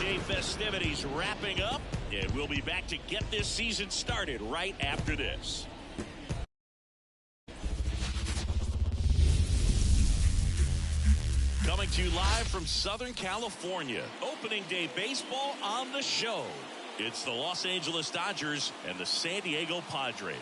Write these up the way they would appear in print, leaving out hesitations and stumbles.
NBA festivities wrapping up, and we'll be back to get this season started right after this. Coming to you live from Southern California, opening day baseball on the show. It's the Los Angeles Dodgers and the San Diego Padres.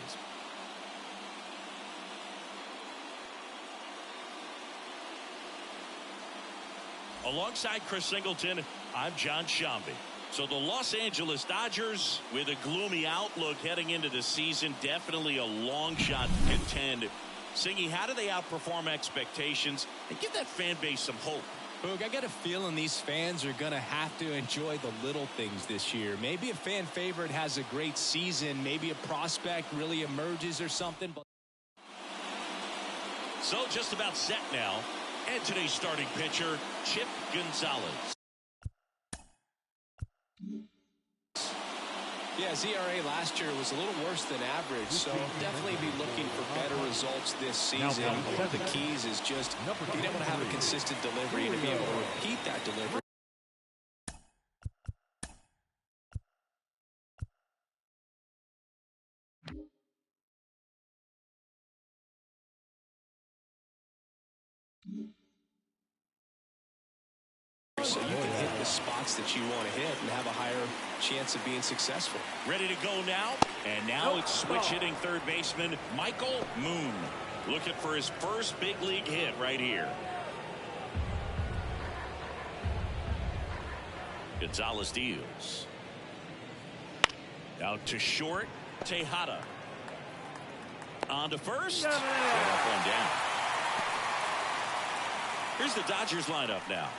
Alongside Chris Singleton, I'm John Shambi. So the Los Angeles Dodgers, with a gloomy outlook heading into the season, definitely a long shot to contend. Singy, how do they outperform expectations and give that fan base some hope? Boog, I got a feeling these fans are going to have to enjoy the little things this year. Maybe a fan favorite has a great season. Maybe a prospect really emerges or something. So just about set now. And today's starting pitcher, Chip Gonzalez. Yeah, his ERA last year was a little worse than average, so definitely be looking for better results this season. One of the keys is just being able to have a consistent delivery and to be able to repeat that delivery. So you can hit the spots that you want to hit and have a higher chance of being successful. Ready to go now, and now it's switch hitting third baseman Michael Moon, looking for his first big league hit right here. Gonzalez deals out to short. Tejada on to first. One down. Here's the Dodgers lineup now.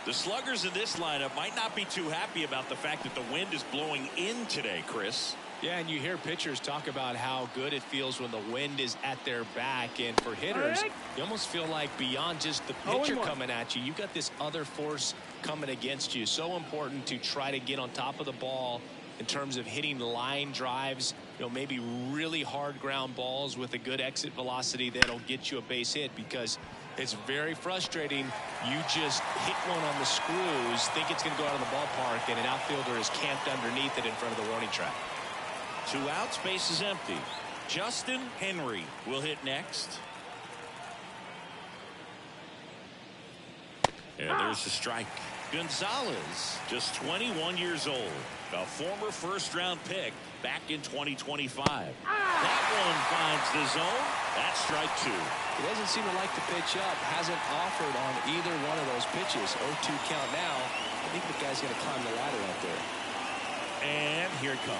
The sluggers in this lineup might not be too happy about the fact that the wind is blowing in today, Chris. Yeah, and you hear pitchers talk about how good it feels when the wind is at their back. And for hitters, you almost feel like beyond just the pitcher coming at you, you've got this other force coming against you. So important to try to get on top of the ball in terms of hitting line drives, maybe really hard ground balls with a good exit velocity that'll get you a base hit, because it's very frustrating. You just hit one on the screws, think it's going to go out of the ballpark, and an outfielder is camped underneath it in front of the warning track. 2 outs, base is empty. Justin Henry will hit next. And there's the strike. Gonzalez, just 21 years old, a former first-round pick back in 2025. That one finds the zone. That's strike 2. He doesn't seem to like the pitch up. Hasn't offered on either one of those pitches. 0-2 count now. I think the guy's going to climb the ladder out there. And here it comes.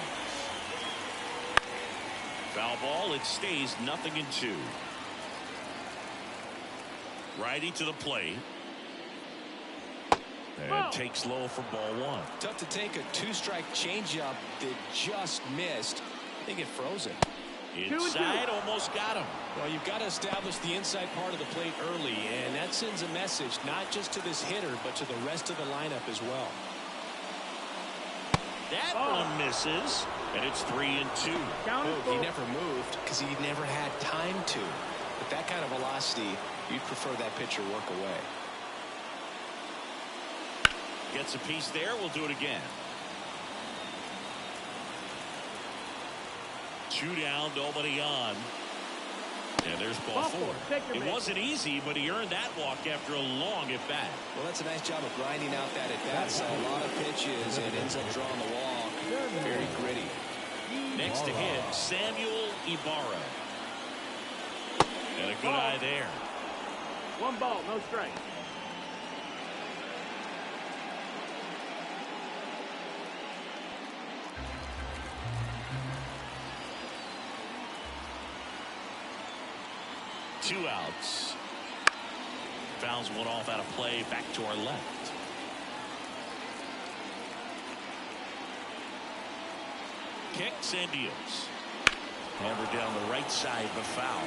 Foul ball. It stays 0-2. Righty to the plate. And takes low for ball 1. Tough to take a 2-strike changeup that just missed. I think it froze him. Inside, almost got him. Well, you've got to establish the inside part of the plate early, and that sends a message not just to this hitter, but to the rest of the lineup as well. That one misses, and it's 3-2. He never moved because he never had time to. But that kind of velocity, you'd prefer that pitcher work away. Gets a piece there. We'll do it again. 2 down, nobody on. And there's ball 4. It wasn't easy, but he earned that walk after a long at-bat. Well, that's a nice job of grinding out that at-bat. Saw a lot of pitches and ends up drawing the walk. Very gritty. Next to him, Samuel Ibarra. And a good eye there. 1 ball, no strike. Two outs. Fouls one off out of play. Back to our left. Kicks and deals. Hammered down the right side, but foul.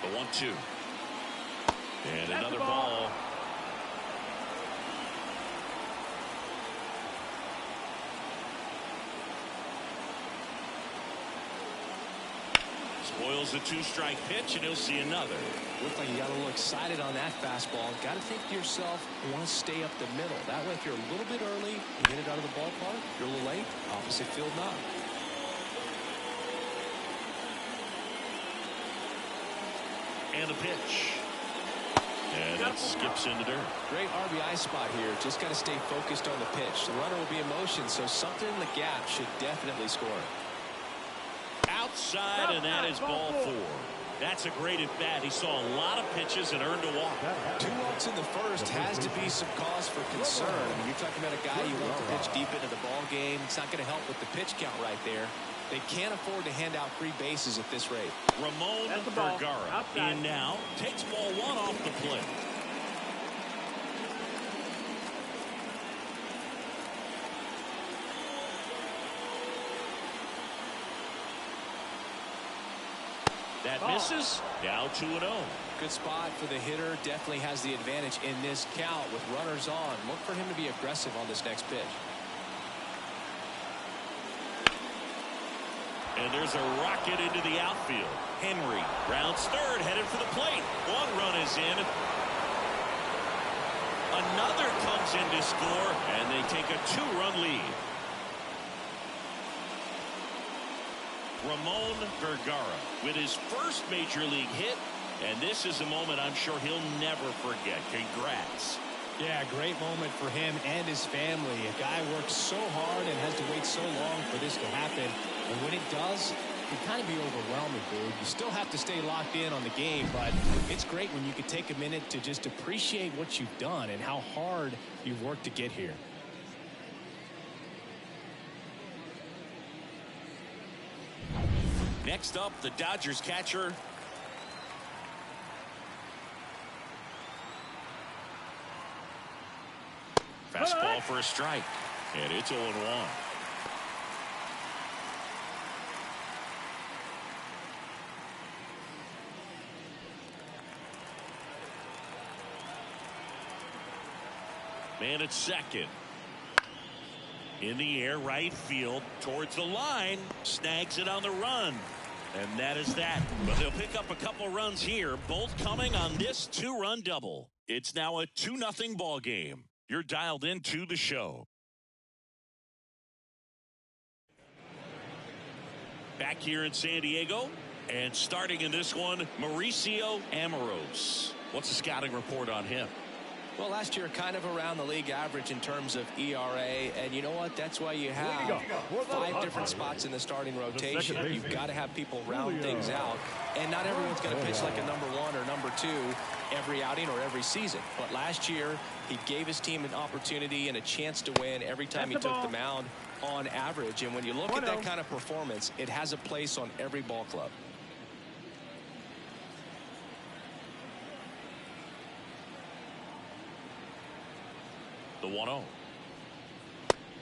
The 1-2. And another ball. Spoils a 2-strike pitch, and he'll see another. Looks like you got a little excited on that fastball. Got to think to yourself, you want to stay up the middle. That way, if you're a little bit early and get it out of the ballpark, you're a little late, opposite field knock. And the pitch. And that skips into dirt. Great RBI spot here. Just got to stay focused on the pitch. The runner will be in motion, so something in the gap should definitely score. Outside, and that is ball 4. That's a great at bat. He saw a lot of pitches and earned a walk. 2 walks in the first has to be some cause for concern. I mean, you're talking about a guy you want to pitch deep into the ball game. It's not going to help with the pitch count right there. They can't afford to hand out free bases at this rate. Ramon Vergara in now. Takes ball 1 off the plate. That misses. Now 2-0. Good spot for the hitter. Definitely has the advantage in this count with runners on. Look for him to be aggressive on this next pitch. And there's a rocket into the outfield. Henry rounds third, headed for the plate. 1 run is in. Another comes in to score, and they take a 2-run lead. Ramon Vergara with his first major league hit, and this is a moment I'm sure he'll never forget. Congrats. Yeah, great moment for him and his family. A guy works so hard and has to wait so long for this to happen. And when it does, it can kind of be overwhelming, dude. You still have to stay locked in on the game, but it's great when you can take a minute to just appreciate what you've done and how hard you've worked to get here. Next up, the Dodgers catcher. Fastball for a strike, and it's 0-1. Man at second. In the air, right field, towards the line, snags it on the run. And that is that. But they'll pick up a couple runs here, both coming on this 2-run double. It's now a 2-0 ball game. You're dialed into the show. Back here in San Diego, and starting in this one, Mauricio Amoros. What's the scouting report on him? Well, last year kind of around the league average in terms of ERA, and you know what? That's why you have 5 different spots in the starting rotation. You've got to have people round things out, and not everyone's going to pitch like a number 1 or number 2 every outing or every season. But last year, he gave his team an opportunity and a chance to win every time he took the mound on average. And when you look at that kind of performance, it has a place on every ball club. The 1-0.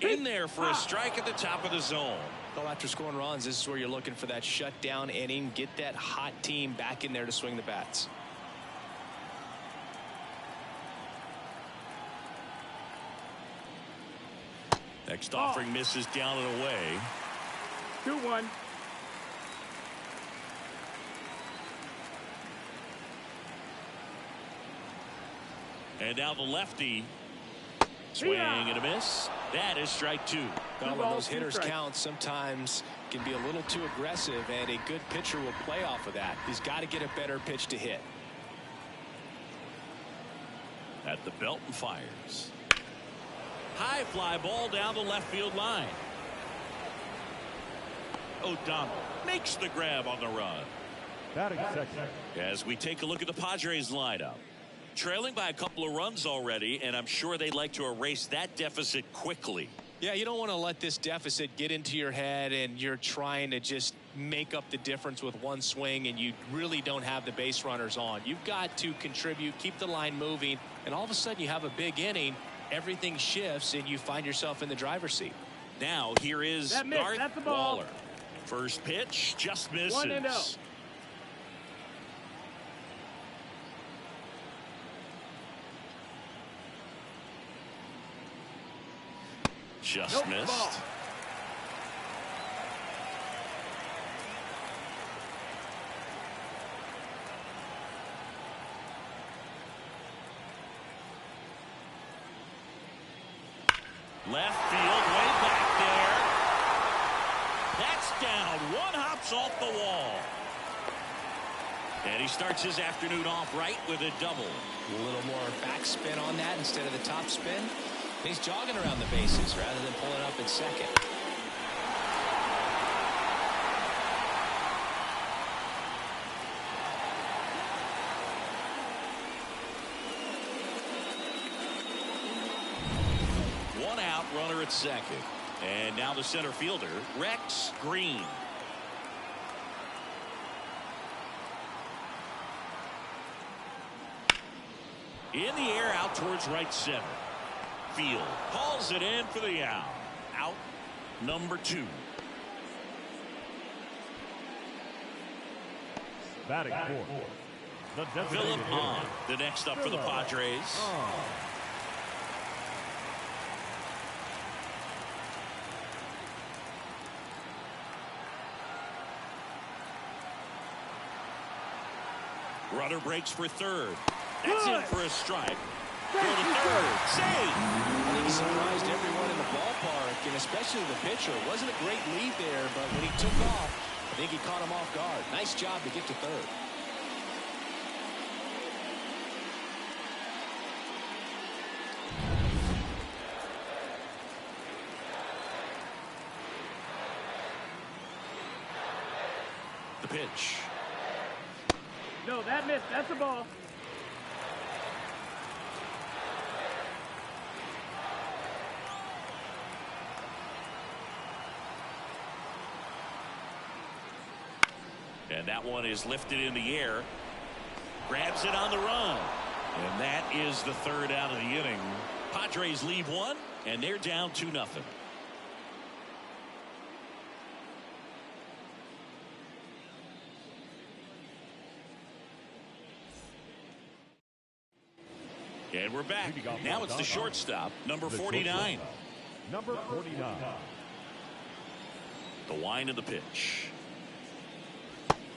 In there for a strike at the top of the zone. Well, after scoring runs, this is where you're looking for that shutdown inning. Get that hot team back in there to swing the bats. Next offering misses down and away. 2-1. And now the lefty. Swing and a miss. That is strike 2. Well, when those hitters count, sometimes can be a little too aggressive, and a good pitcher will play off of that. He's got to get a better pitch to hit. At the belt and fires. High fly ball down the left field line. O'Donnell makes the grab on the run. As we take a look at the Padres lineup. Trailing by a couple of runs already, and I'm sure they'd like to erase that deficit quickly. Yeah, you don't want to let this deficit get into your head and you're trying to just make up the difference with one swing and you really don't have the base runners on. You've got to contribute, keep the line moving, and all of a sudden you have a big inning, everything shifts, and you find yourself in the driver's seat. Now here is Garth Waller. First pitch just misses. 1-0. Just missed. Left field, way back there. That's down. One hops off the wall. And he starts his afternoon off right with a double. A little more backspin on that instead of the top spin. He's jogging around the bases rather than pulling up at second. One out, runner at second. And now the center fielder, Rex Green. In the air, out towards right center. Field hauls it in for the out. Out number 2. Batting fourth. The Philip on, the next up for the Padres. Runner breaks for third. That's in for a strike. For the third. Save. I think he surprised everyone in the ballpark, and especially the pitcher. It wasn't a great lead there, but when he took off, I think he caught him off guard. Nice job to get to third. The pitch. No, that missed. That's a ball. And that one is lifted in the air. Grabs it on the run. And that is the third out of the inning. Padres leave one, and they're down 2-0. And we're back. Now it's the shortstop, number 49. Number 49. The wind of the pitch.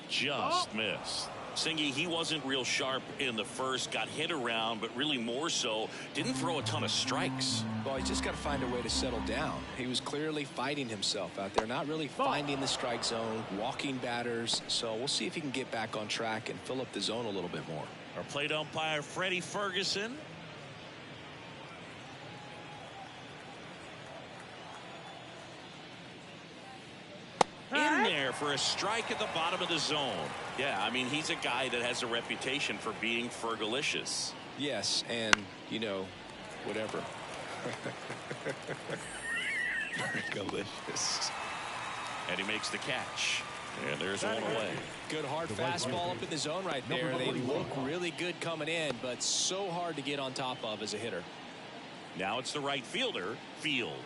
Just missed. Singy, he wasn't real sharp in the first, got hit around, but really more so, didn't throw a ton of strikes. Well, he's just got to find a way to settle down. He was clearly fighting himself out there, not really finding the strike zone, walking batters. So we'll see if he can get back on track and fill up the zone a little bit more. Our plate umpire, Freddie Ferguson. In there for a strike at the bottom of the zone. Yeah, I mean, he's a guy that has a reputation for being Fergalicious. Yes, and, you know, whatever. Fergalicious. And he makes the catch. And there's one away. Good hard fastball up in the zone right there. They look really good coming in, but so hard to get on top of as a hitter. Now it's the right fielder, Field.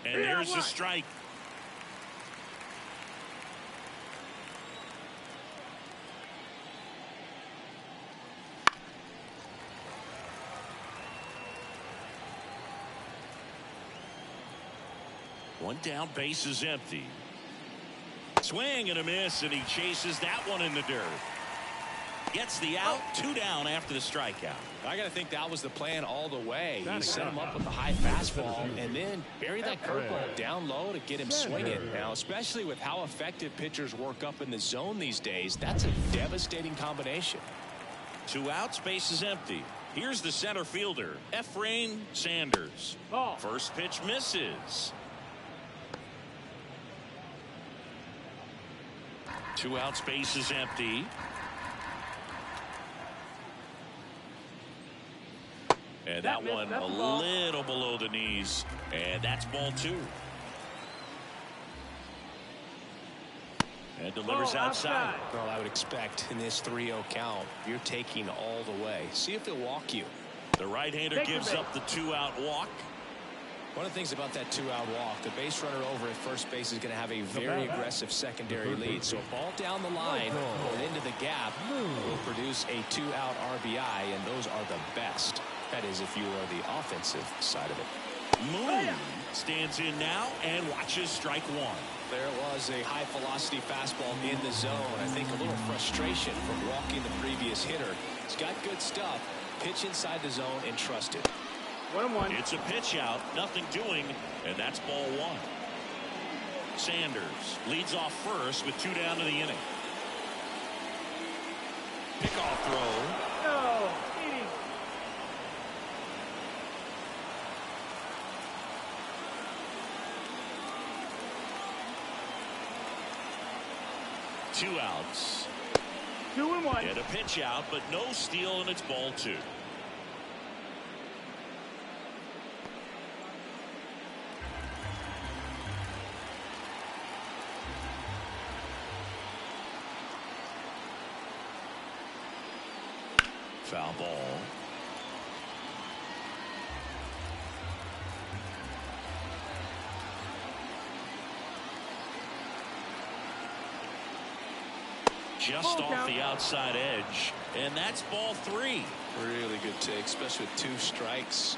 And there's the strike. One down, base is empty. Swing and a miss, and he chases that one in the dirt. Gets the out, 2 down after the strikeout. I got to think that was the plan all the way. He set him up with a high fastball and then buried that curveball down low to get him swinging. Now, especially with how effective pitchers work up in the zone these days, that's a devastating combination. 2 outs, base is empty. Here's the center fielder, Efrain Sanders. First pitch misses. 2 outs, base is empty. And that one a little below the knees. And that's ball 2. And delivers outside. Well, I would expect in this 3-0 count, you're taking all the way. See if they'll walk you. The right-hander gives up the 2-out walk. One of the things about that 2-out walk, the base runner over at first base is going to have a very aggressive secondary lead. So a ball down the line or into the gap will produce a 2-out RBI, and those are the best. That is, if you are the offensive side of it. Moon stands in now and watches strike one. There was a high-velocity fastball in the zone. I think a little frustration from walking the previous hitter. He's got good stuff. Pitch inside the zone and trust it. 1-1. It's a pitch out, nothing doing, and that's ball one. Sanders leads off first with 2 down to the inning. Pickoff throw. No. Eating. Two outs. 2-1. And a pitch out, but no steal, and it's ball two. Foul ball. Just off the outside edge, and that's ball three. Really good take, especially with 2 strikes.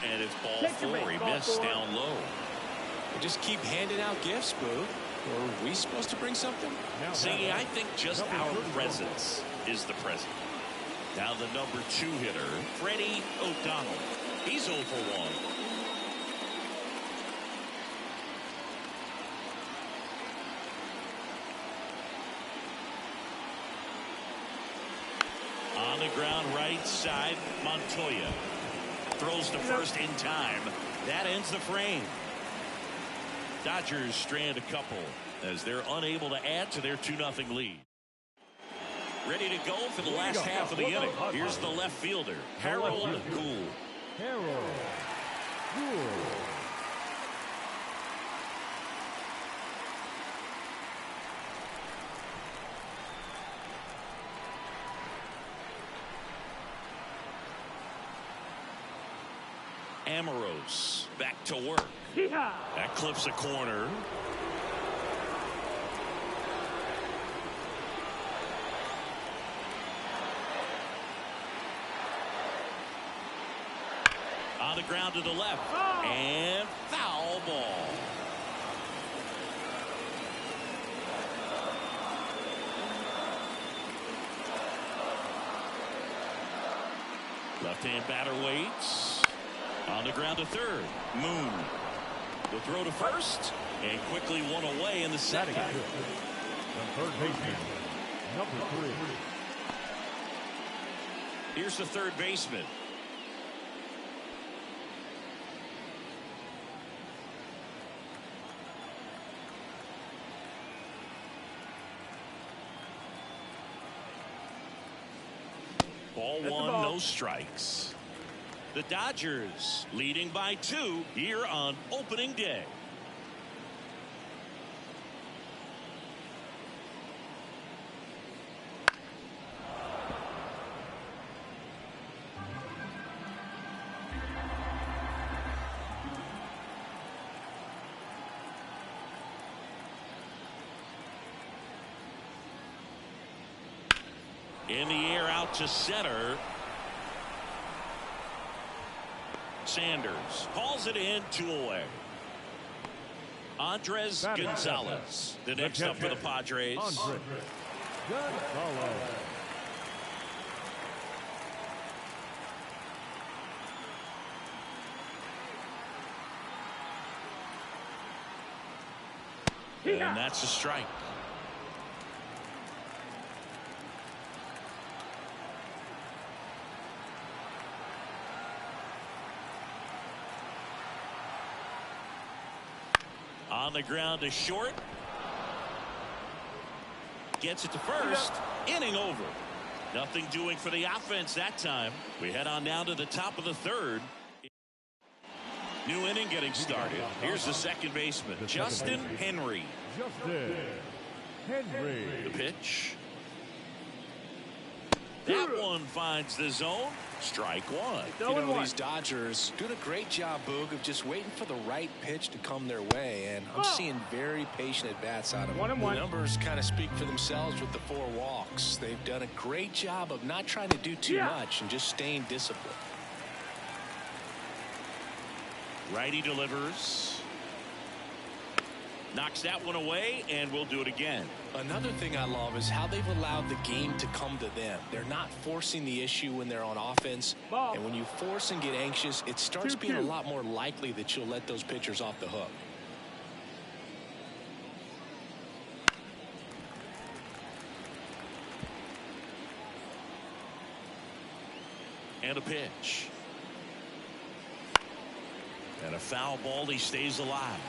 And it's ball four. He missed down low. They just keep handing out gifts, Boo. Or are we supposed to bring something? See, I think just our presence is the present. Now the number 2 hitter, Freddie O'Donnell. He's 0 for 1. On the ground right side, Montoya throws to first in time. That ends the frame. Dodgers strand a couple as they're unable to add to their 2-0 lead. Ready to go for the last half of the inning. Here's the left fielder, Harold Gould. Harold Gould. Amoros back to work. That clips a corner. On the ground to the left. And foul ball. Left-hand batter waits. On the ground to third. Moon will throw to first and quickly one away in the second. The third baseman, number 3. Here's the third baseman. Ball one, no strikes. The Dodgers leading by 2 here on opening day. In the air out to center. Sanders calls it in, 2 away. Andres Gonzalez, the next up for the Padres. Andres Gonzalez. And that's a strike. On the ground to short. Gets it to first. Inning over. Nothing doing for the offense that time. We head on down to the top of the third. New inning getting started. Here's the second baseman, Justin Henry. Justin Henry. The pitch. That one finds the zone. Strike one. You know, these Dodgers doing a great job, Boog, of just waiting for the right pitch to come their way, and I'm seeing very patient at-bats out of them. The numbers kind of speak for themselves with the 4 walks. They've done a great job of not trying to do too much and just staying disciplined. Righty delivers. Knocks that one away, and we'll do it again. Another thing I love is how they've allowed the game to come to them. They're not forcing the issue when they're on offense. Ball. And when you force and get anxious, it starts being a lot more likely that you'll let those pitchers off the hook. And a pitch. And a foul ball. He stays alive.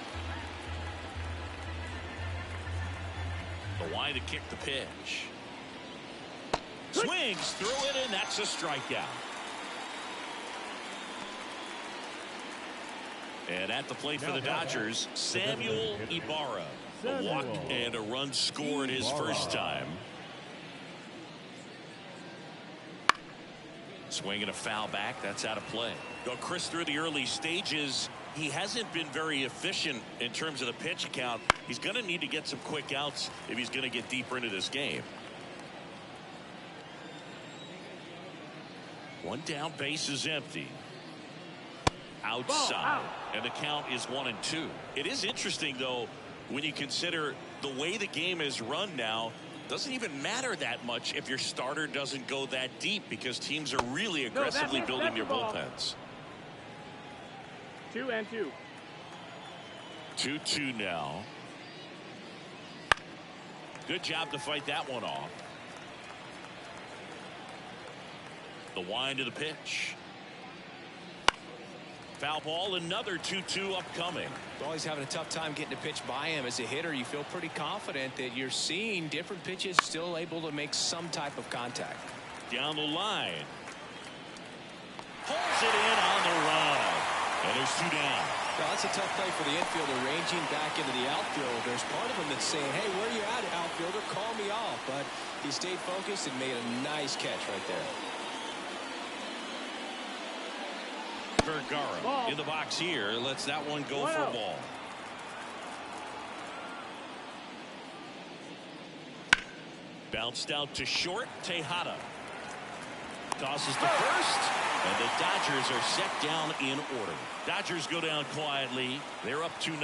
The line to kick the pitch. Swings through it, and that's a strikeout. And at the plate for the Dodgers, Samuel Ibarra. A walk and a run scored his first time. Swinging a foul back. That's out of play. Though Chris, through the early stages, he hasn't been very efficient in terms of the pitch count. He's going to need to get some quick outs if he's going to get deeper into this game. One down, base is empty. Outside. And the count is 1-2. It is interesting, though, when you consider the way the game is run now. Doesn't even matter that much if your starter doesn't go that deep, because teams are really aggressively building their bullpens. 2-2. 2-2 now. Good job to fight that one off. The wind of the pitch. Foul ball, another 2-2 upcoming. Always having a tough time getting a pitch by him. As a hitter, you feel pretty confident that you're seeing different pitches still able to make some type of contact. Down the line. Pulls it in on the run. And there's 2 down. Well, that's a tough play for the infielder, ranging back into the outfield. There's part of him that's saying, hey, where are you at, outfielder? Call me off. But he stayed focused and made a nice catch right there. Vergara in the box here. Lets that one go for a ball. Bounced out to short. Tejada tosses to first, and the Dodgers are set down in order. Dodgers go down quietly. They're up 2-0.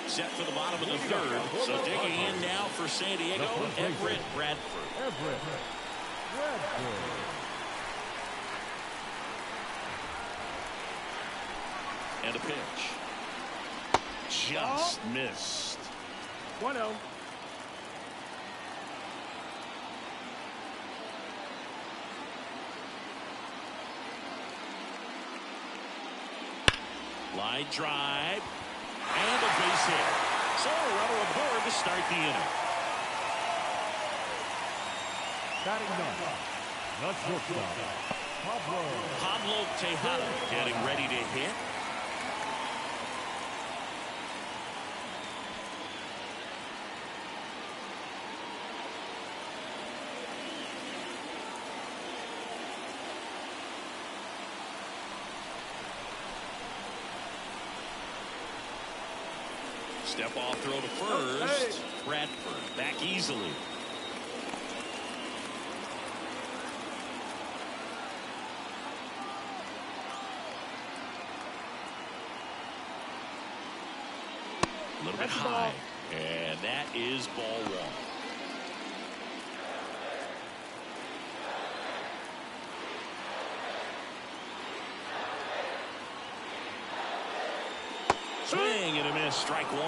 Set for the bottom of the third. So digging in now for San Diego, Everett Bradford. And a pitch. Just missed. 1-0. Line drive. And a base hit. So a runner aboard to start the inning. Batting none. The shortstop, Pablo Tejada getting ready to hit. Step off throw to first. Bradford back easily. A little bit high. And that is ball 1. Swing and a miss, strike 1.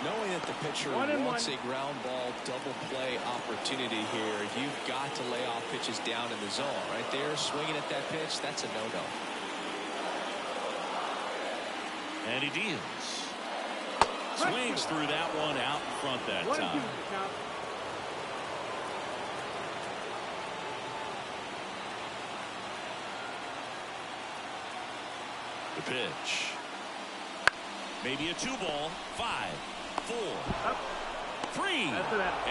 Knowing that the pitcher wants a ground ball double play opportunity here, you've got to lay off pitches down in the zone. Right there, swinging at that pitch, that's a no-no. And he deals. Swings through that one out in front that time. The pitch. Maybe a 2-ball. 5, 4, 3.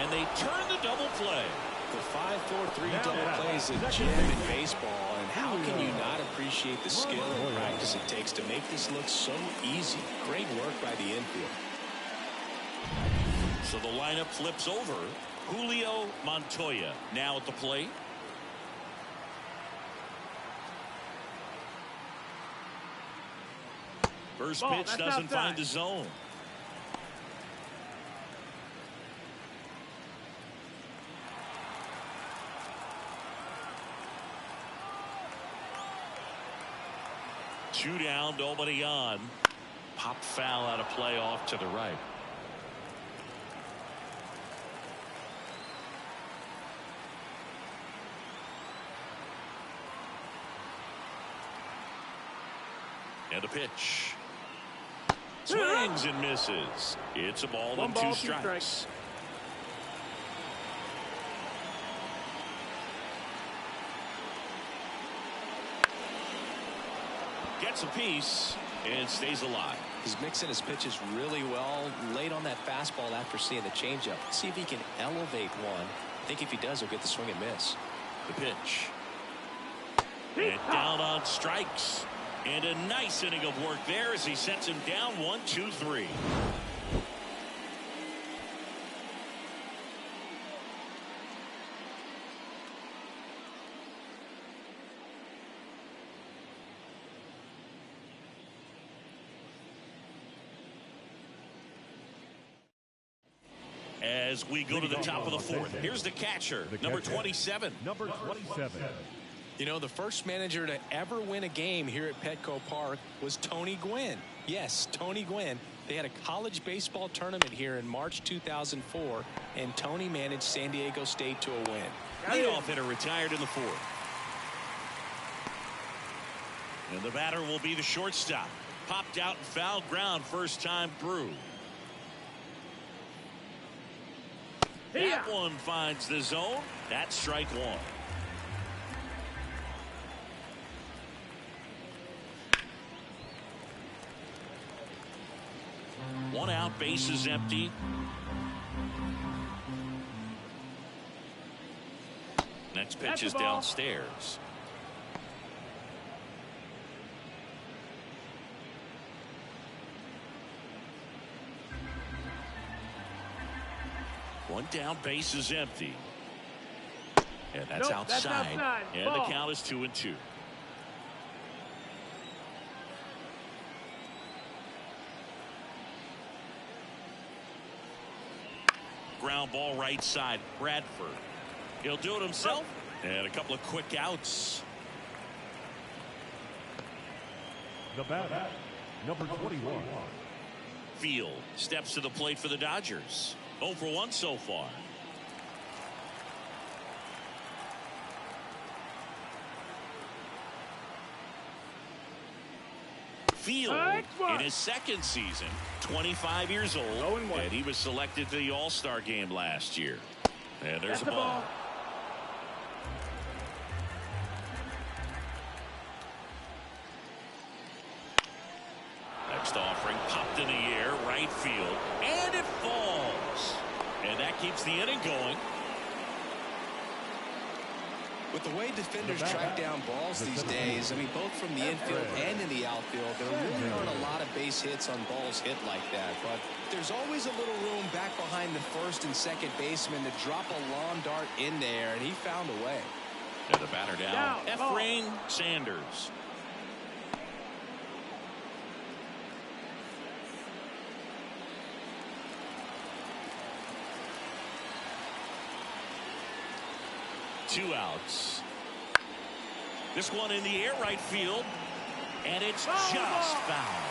And they turn the double play. The 5-4-3 double play is a gem in baseball, and how can you not appreciate the skill and practice it takes to make this look so easy? Great work by the infield. So the lineup flips over. Julio Montoya now at the plate. First pitch doesn't find the zone. Two down, nobody on. Pop foul out of play off to the right. And a pitch. Swings and misses. It's a ball and two strikes. Gets a piece and stays alive. He's mixing his pitches really well. Late on that fastball after seeing the changeup. See if he can elevate one. I think if he does, he'll get the swing and miss. The pitch. And down on strikes. And a nice inning of work there as he sets him down 1-2-3. As we go to the top of the fourth, here's the catcher, number 27. Number 27. You know, the first manager to ever win a game here at Petco Park was Tony Gwynn. Yes, Tony Gwynn. They had a college baseball tournament here in March 2004, and Tony managed San Diego State to a win. Leadoff hitter retired in the fourth. And the batter will be the shortstop. Popped out and foul ground first time through. That one finds the zone. That's strike one. One out, bases empty. Next pitch is downstairs. One down, base is empty. And that's outside. And the count is 2-2. Ground ball right side. Bradford. He'll do it himself. And a couple of quick outs. The batter, number 21. Field steps to the plate for the Dodgers. 0 for 1 so far. Field in his second season, 25 years old, and he was selected to the All-Star game last year. And there's a ball. Next offering popped in the air, right field, and it falls. And that keeps the inning going. With the way defenders track down balls these days, I mean, both from the infield and in the outfield, there really aren't a lot of base hits on balls hit like that. But there's always a little room back behind the first and second baseman to drop a lawn dart in there, and he found a way. And the batter down, Efrain Sanders. Two outs. This one in the air, right field, and it's just foul.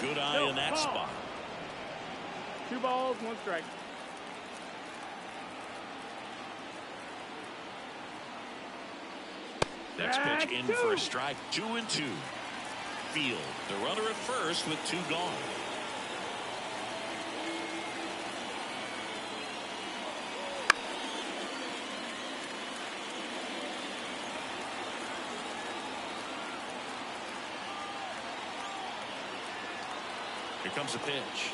Good eye in that spot. 2 balls, 1 strike. Next pitch in for a strike. 2-2. Field, the runner at first with 2 gone. Here comes a pitch.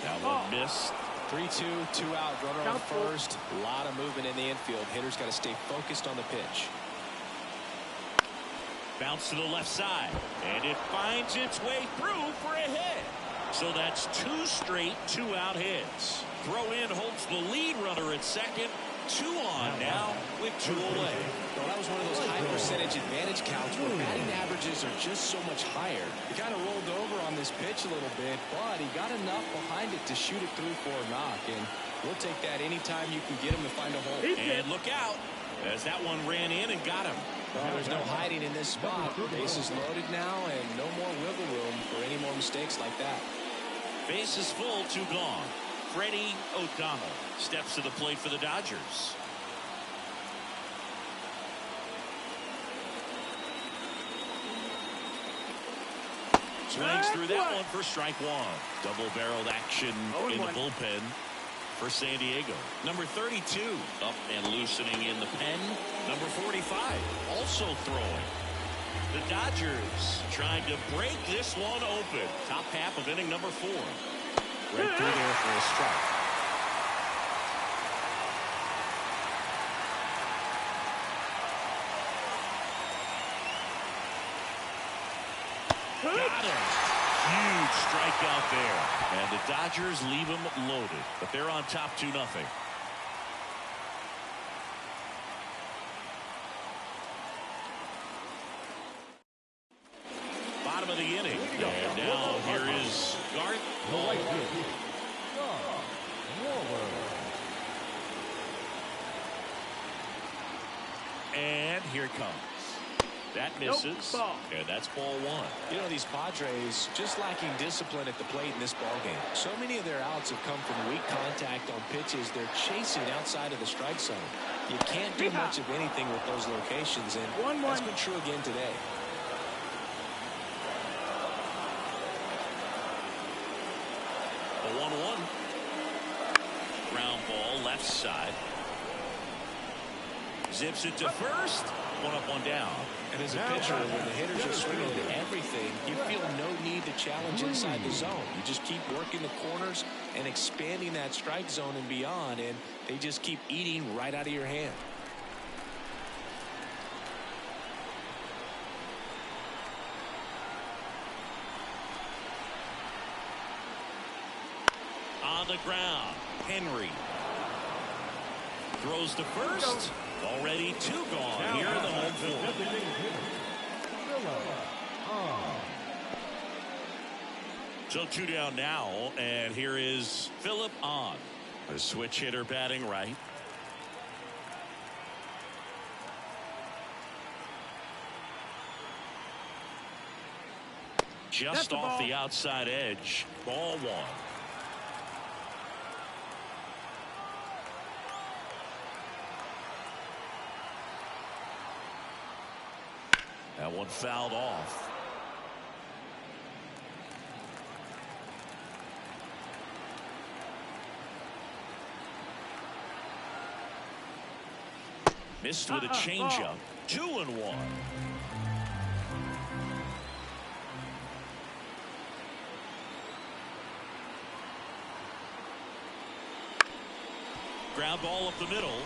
That one missed. 3-2, 2 out, runner on first. A lot of movement in the infield. Hitters got to stay focused on the pitch. Bounce to the left side. And it finds its way through for a hit. So that's 2 straight 2-out hits. Throw in holds the lead runner at second. 2 on now with 2 away. Well, that was one of those high percentage advantage counts where batting averages are just so much higher. He kind of rolled over on this pitch a little bit, but he got enough behind it to shoot it through for a knock. And we'll take that anytime you can get him to find a hole. And look out as that one ran in and got him. Well, there's no hiding in this spot. Bases loaded now and no more wiggle room for any more mistakes like that. Bases full, 2 gone. Freddie O'Donnell steps to the plate for the Dodgers. Swings through that one for strike 1. Double-barreled action in the bullpen for San Diego. Number 32 up and loosening in the pen. Number 45 also throwing. The Dodgers trying to break this one open. Top half of inning number 4. Right through there for a strike. Got him. Huge strikeout there. And the Dodgers leave him loaded. But they're on top 2-0. Bottom of the inning. And now here is Garth. And here it comes. That misses, and that's ball 1. You know, these Padres just lacking discipline at the plate in this ballgame. So many of their outs have come from weak contact on pitches they're chasing outside of the strike zone. You can't do much of anything with those locations, and that's been true again today. The 1-1. Ground ball left side. Zips it to first. 1 up, 1 down. And as a pitcher, when the hitters are swinging at everything, you feel no need to challenge inside the zone. You just keep working the corners and expanding that strike zone and beyond, and they just keep eating right out of your hand. On the ground, Henry throws to first. Already 2 gone here in the home 4. So 2 down now, and here is Philip on. A switch hitter batting right. Just off the outside edge. Ball 1. That one fouled off. Missed with a changeup. 2-1. Ground ball up the middle.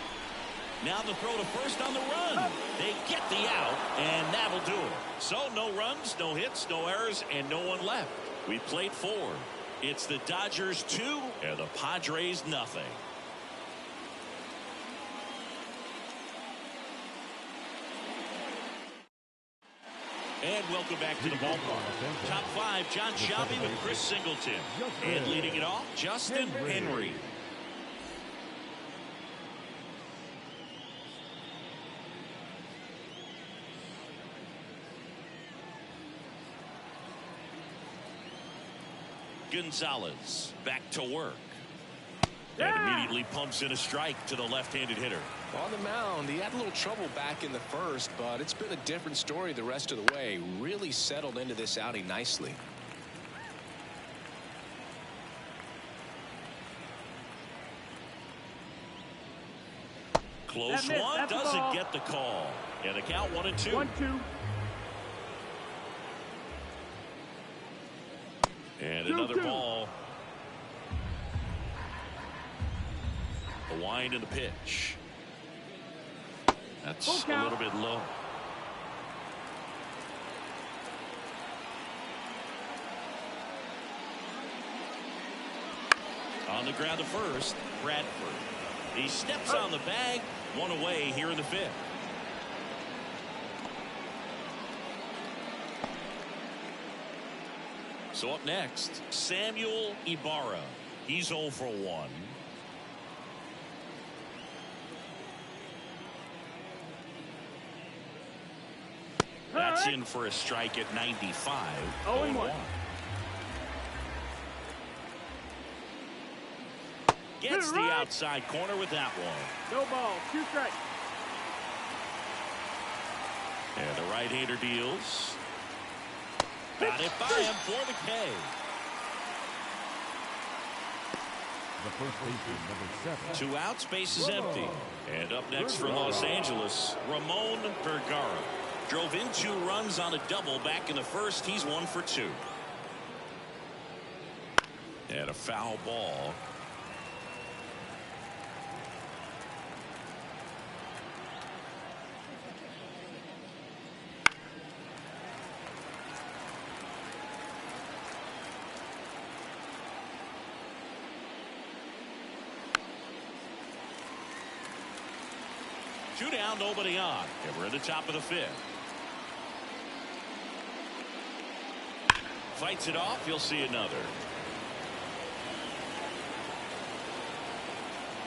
Now the throw to first on the run. They get the out, and that'll do it. So no runs, no hits, no errors, and no one left. We played 4. It's the Dodgers 2 and the Padres nothing. And welcome back to the ballpark. Top 5, John Shelby with Chris Singleton. And leading it off, Justin Henry. Gonzalez back to work. And immediately pumps in a strike to the left-handed hitter. On the mound, he had a little trouble back in the first, but it's been a different story the rest of the way. Really settled into this outing nicely. Close one, doesn't get the call. And the count 1-2. 1-2. And another ball. The wind and the pitch. That's a little bit low. On the ground to first, Bradford. He steps on the bag. One away here in the fifth. So up next, Samuel Ibarra. He's 0 for 1. That's in for a strike at 95. 0-1. Gets the outside corner with that one. No ball. 2 strikes. And the right-hander deals. Got it by him for the K. The first baseman, number 7. 2 outs, base is empty. And up next for Los Angeles, Ramon Vergara. Drove in 2 runs on a double back in the first. He's 1 for 2. And a foul ball. Two down, nobody on. And we're in the top of the fifth. Fights it off. You'll see another.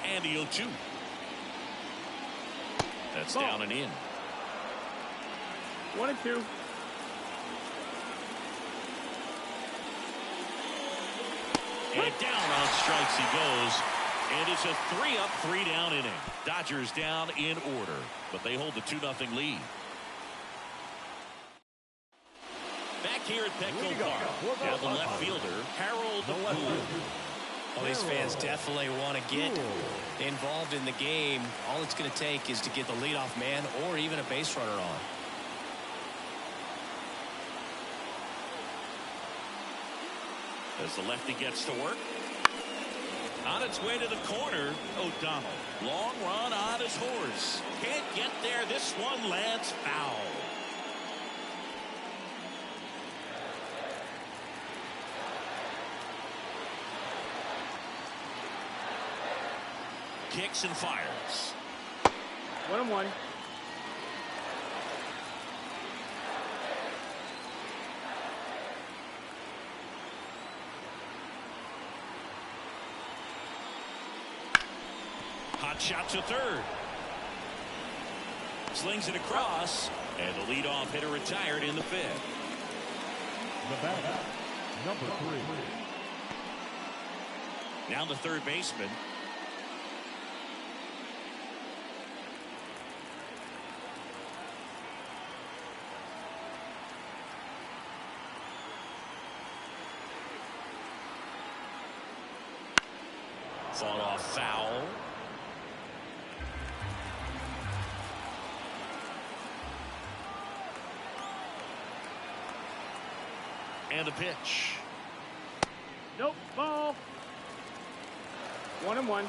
And the 0-2. That's ball. down and in. 1-2. And down on strikes he goes. And it's a 3-up, 3-down inning. Dodgers down in order, but they hold the 2-0 lead. Back here at Petco Park, down the left fielder, Harold Gould. Well, these fans definitely want to get involved in the game. All it's going to take is to get the leadoff man or even a base runner on. As the lefty gets to work. On its way to the corner, O'Donnell. Long run on his horse. Can't get there. This one lands foul. Kicks and fires. 1-1. Hot shot to third. Slings it across, and the leadoff hitter retired in the fifth. The batter, number 3. Now the third baseman. Fought off foul. And a pitch. Nope. Ball. 1-1.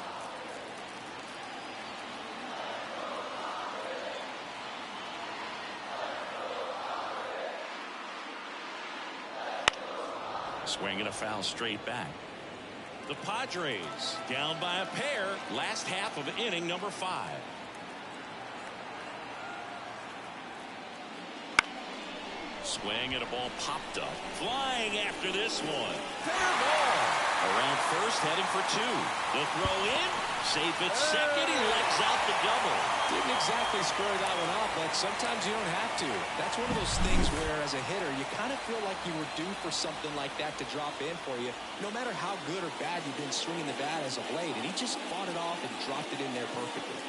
Swinging a foul straight back. The Padres down by a pair. Last half of inning number 5. Swing and a ball popped up. Flying after this one. Fair ball. Around first, heading for 2. The throw in. Safe at second. He legs out the double. Didn't exactly square that one up, but sometimes you don't have to. That's one of those things where, as a hitter, you kind of feel like you were due for something like that to drop in for you, no matter how good or bad you've been swinging the bat as of late. And he just fought it off and dropped it in there perfectly.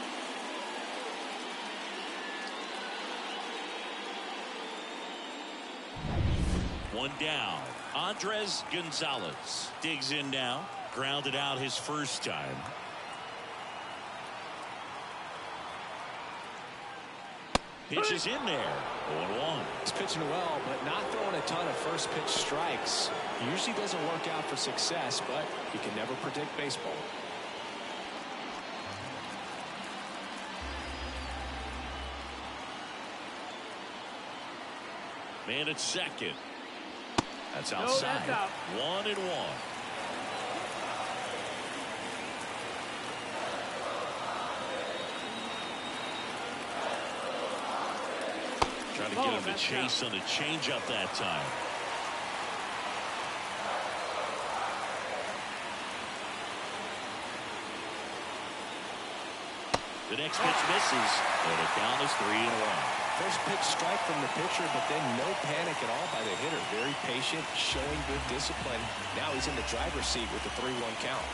One down. Andres Gonzalez digs in now. Grounded out his first time. Pitches in there. 0-1. He's pitching well, but not throwing a ton of first pitch strikes. He usually doesn't work out for success, but you can never predict baseball. Man at second. That's outside. No, that's out. 1-1. Try to get him to chase on the changeup that time. The next pitch misses, and the count is 3-1. First pitch strike from the pitcher, but then no panic at all by the hitter. Very patient, showing good discipline. Now he's in the driver's seat with the 3-1 count.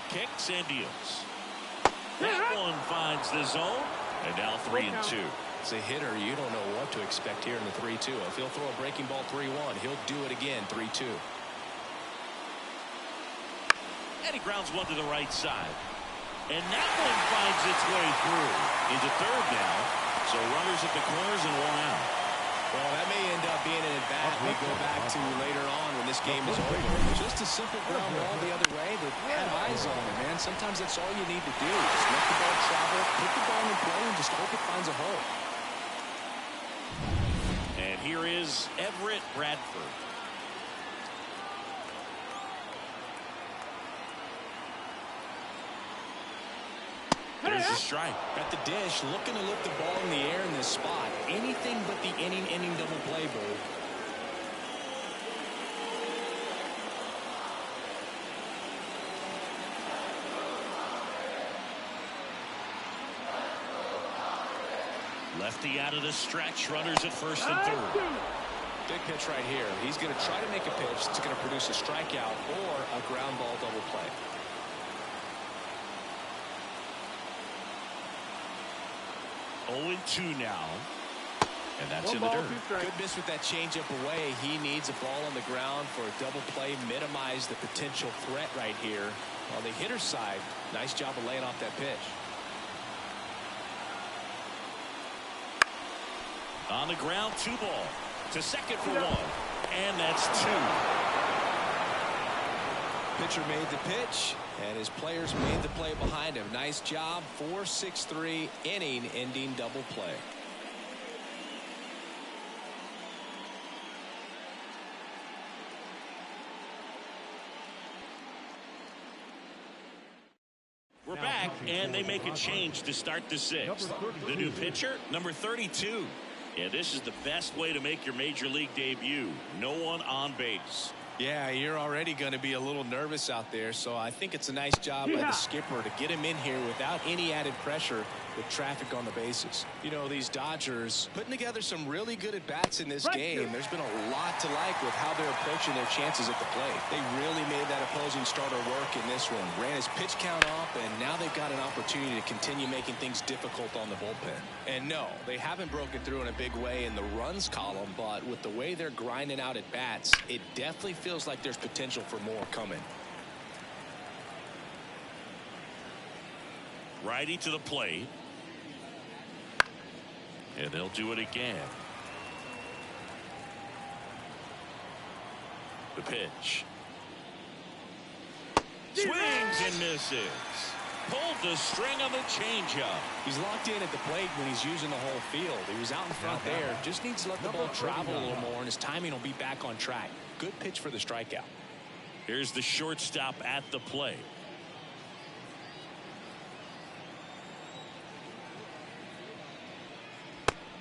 Kicks and deals. That one finds the zone, and now 3-2. As a hitter, you don't know what to expect here in the 3-2. If he'll throw a breaking ball 3-1, he'll do it again 3-2. And he grounds one to the right side. And that one finds its way through into third now. So runners at the corners and one out. Well, that may end up being an at-bat we go back to later on when this game is over. Just a simple ground ball the other way, but have eyes on it, man. Sometimes that's all you need to do. Just let the ball travel, put the ball in play, and just hope it finds a hole. And here is Everett Bradford. There's a strike. At the dish, looking to lift the ball in the air in this spot. Anything but the inning double play, Bo. Lefty out of the stretch. Runners at first and third. Big pitch right here. He's going to try to make a pitch that's going to produce a strikeout or a ground ball double play. 0-2 now. And that's in the dirt. Good miss with that changeup away. He needs a ball on the ground for a double play. Minimize the potential threat right here. On the hitter's side, nice job of laying off that pitch. On the ground, 2 ball. To second for 1. And that's 2. Pitcher made the pitch, and his players made the play behind him. Nice job. 4-6-3 inning-ending double play. We're back, and they make a change to start the 6th. The new pitcher, number 32. Yeah, this is the best way to make your major league debut. No one on base. Yeah, you're already going to be a little nervous out there, so I think it's a nice job by the skipper to get him in here without any added pressure with traffic on the bases. You know, these Dodgers putting together some really good at-bats in this game. There's been a lot to like with how they're approaching their chances at the plate. They really made that opposing starter work in this one. Ran his pitch count up, and now they've got an opportunity to continue making things difficult on the bullpen. And no, they haven't broken through in a big way in the runs column, but with the way they're grinding out at-bats, it definitely feels like there's potential for more coming. Righty to the plate. And they'll do it again. The pitch. Swings and misses. Pulled the string on the changeup. He's locked in at the plate when he's using the whole field. He was out in front there. Just needs to let the ball travel a little more, and his timing will be back on track. Good pitch for the strikeout. Here's the shortstop at the plate.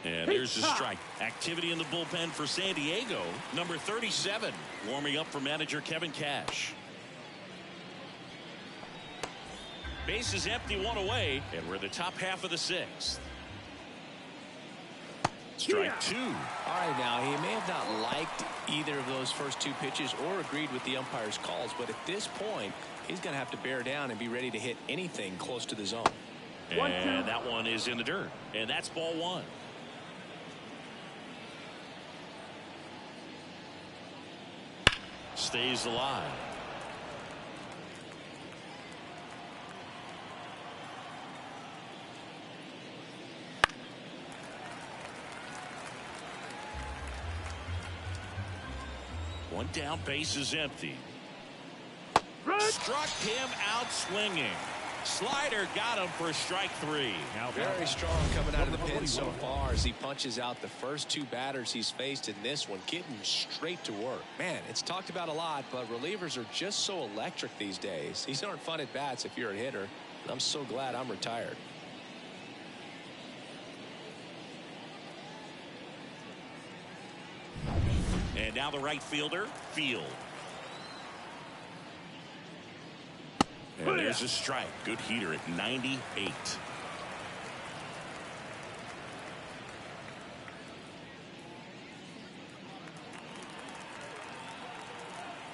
And there's the strike. Activity in the bullpen for San Diego. Number 37 warming up for manager Kevin Cash. Base is empty, 1 away, and we're in the top half of the 6th. Strike 2. All right, now he may have not liked either of those first 2 pitches or agreed with the umpire's calls, but at this point he's going to have to bear down and be ready to hit anything close to the zone. And that one is in the dirt, and that's ball 1. Stays alive. One down, base is empty. Struck him out swinging. Slider got him for strike 3. Very strong coming out of the pen so far as he punches out the first 2 batters he's faced in this one, getting straight to work. Man, it's talked about a lot, but relievers are just so electric these days. These aren't fun at bats if you're a hitter. I'm so glad I'm retired. And now the right fielder, Field. And there's a strike. Good heater at 98.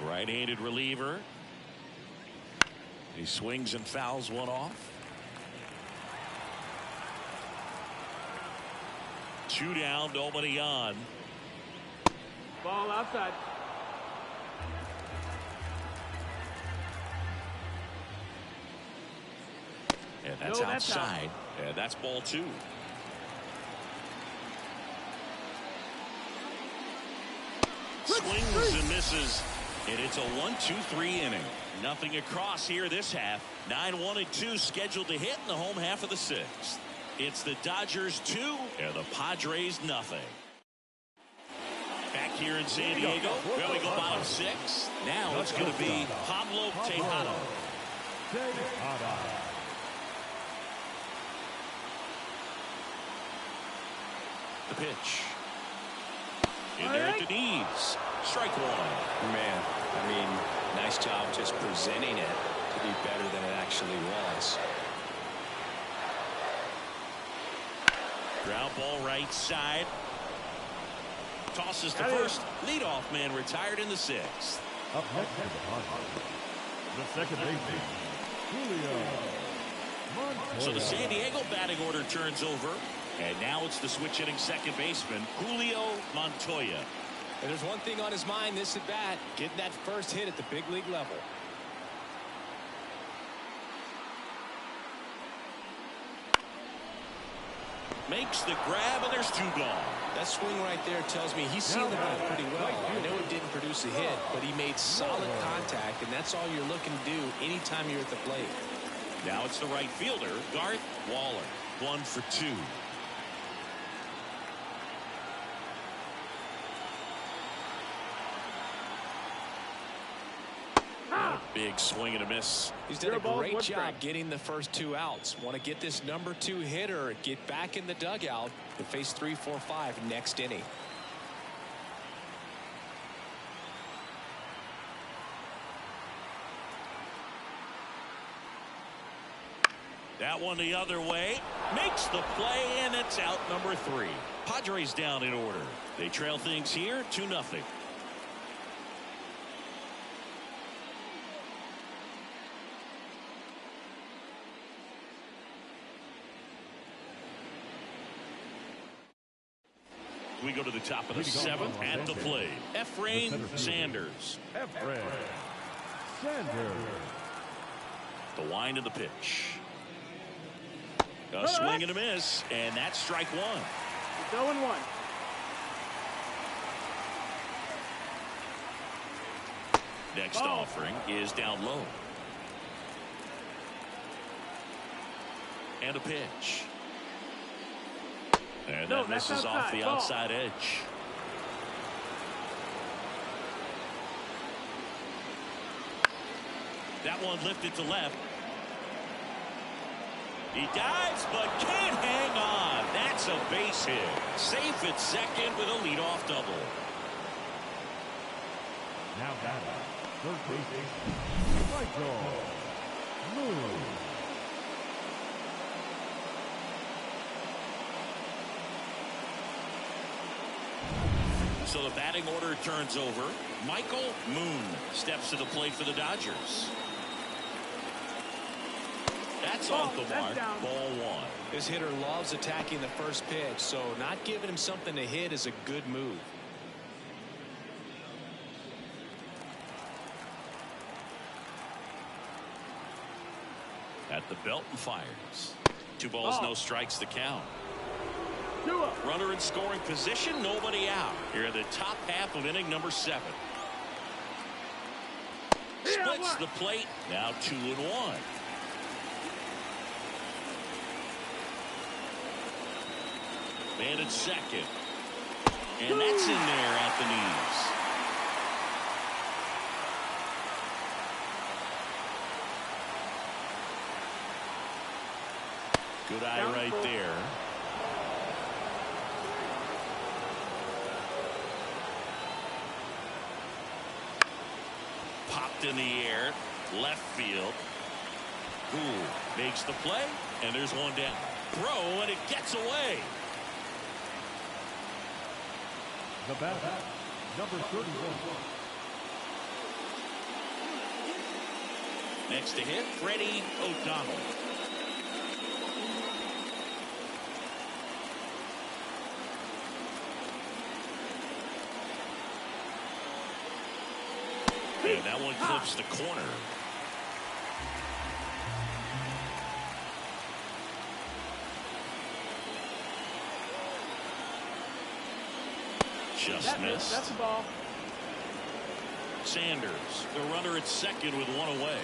Right-handed reliever. He swings and fouls one off. 2 down, nobody on. Ball outside. And that's outside. And that's ball 2. Swings and misses. And it's a 1-2-3 inning. Nothing across here this half. 9-1 and 2 scheduled to hit in the home half of the 6th. It's the Dodgers 2 and the Padres nothing. Back here in San Diego, where we go bottom 6. Now it's going to be Pablo Tejada. The pitch. In there at the knees. Strike 1. Man, I mean, nice job just presenting it to be better than it actually was. Ground ball right side. Tosses to first. Leadoff man retired in the 6th. Up next to the Padres, the second baseman, Julio Montoya. So the San Diego batting order turns over. And now it's the switch hitting second baseman, Julio Montoya. And there's one thing on his mind this at bat, getting that first hit at the big league level. Makes the grab, and there's 2 gone. That swing right there tells me he's seen the ball pretty well. I know it didn't produce a hit, but he made solid contact, and that's all you're looking to do anytime you're at the plate. Now it's the right fielder, Garth Waller. 1 for 2. Big swing and a miss. He's done a great job getting the first 2 outs. Want to get this number 2 hitter, get back in the dugout to face 3, 4, 5 next inning. That one the other way. Makes the play, and it's out number 3. Padres down in order. They trail things here 2-0. We go to the top of the 7th at the plate. Efrain Sanders. Efrain Sanders. The wind of the pitch. A swing and a miss, and that's strike 1. It's 0-1. Next offering is down low. And a pitch. And that misses off the outside edge. That one lifted to left. He dives, but can't hang on. That's a base hit. Safe at second with a leadoff double. Now batting, third baseman, Michael Moon. So the batting order turns over. Michael Moon steps to the plate for the Dodgers. That's off the mark. Ball 1. This hitter loves attacking the first pitch, so not giving him something to hit is a good move. At the belt and fires. 2 balls, no strikes to count. Runner in scoring position, nobody out. Here in the top half of inning number 7. Splits the plate, now 2-1. Man at second. And that's in there at the knees. Good eye Down right full. there. Popped in the air. Left field. Gould makes the play. And there's one down. Throw, and it gets away. The bat, number 31. Next to hit, Freddie O'Donnell. And that one clips the corner. Just missed. That's the ball. Sanders, the runner at second with one away.